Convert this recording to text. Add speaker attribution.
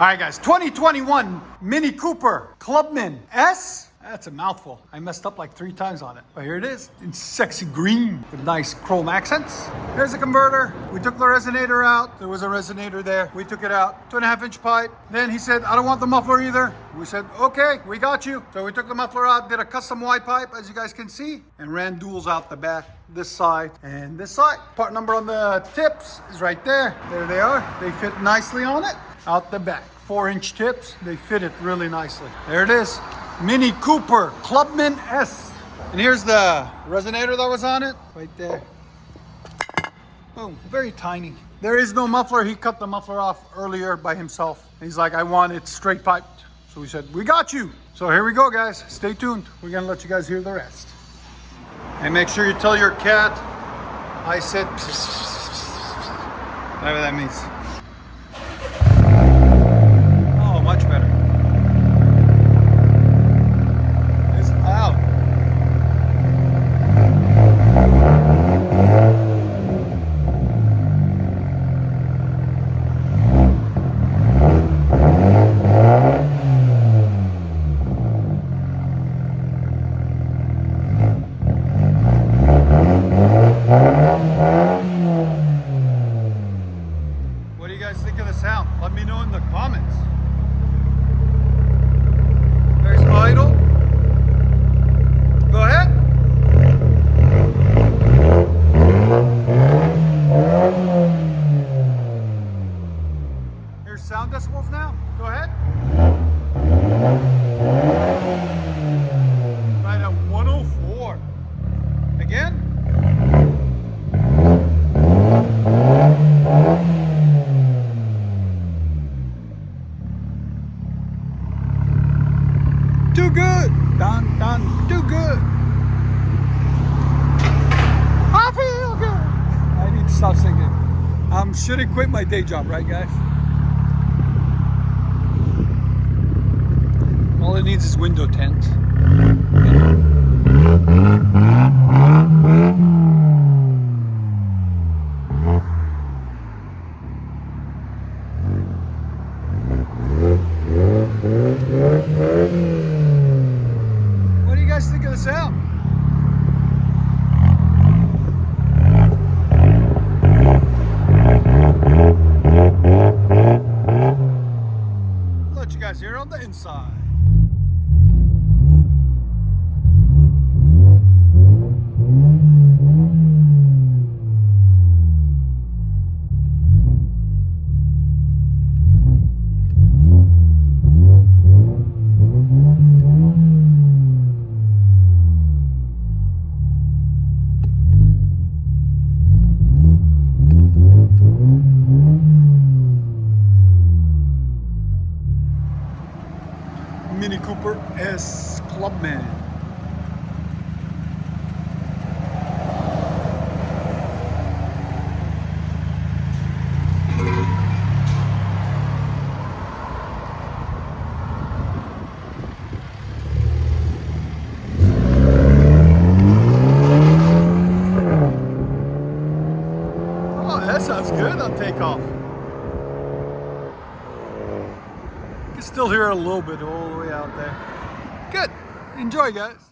Speaker 1: All right, guys, 2021 Mini Cooper Clubman S. That's a mouthful. I messed up like 3 times on it. But here it is in sexy green with nice chrome accents. Here's the converter. We took the resonator out. There was a resonator there. We took it out. 2.5-inch pipe. Then he said, I don't want the muffler either. We said, okay, we got you. So we took the muffler out, did a custom Y pipe, as you guys can see, and ran duals out the back, this side and this side. Part number on the tips is right there. There they are. They fit nicely on it. Out the back. 4-inch tips. They fit it really nicely. There it is. Mini Cooper Clubman S. And here's the resonator that was on it. Right there. Boom. Very tiny. There is no muffler. He cut the muffler off earlier by himself. He's like, I want it straight piped. So we said, we got you. So here we go, guys. Stay tuned. We're going to let you guys hear the rest. And make sure you tell your cat I said whatever that means. Oh, much better. It's out. What do you guys think of the sound? Let me know in the comments. There's idle. Go ahead. Here's sound decibels now. Go ahead. Right at 104. Again. Too good. Done. Too good. I feel good. I need to stop singing. I shouldn't quit my day job, right, guys? All it needs is window tint. What do you guys think of the sound? Let you guys hear on the inside. Mini Cooper S Clubman. Oh, that sounds good on takeoff. You can still hear it a little bit all the way out there. Good. Enjoy, guys.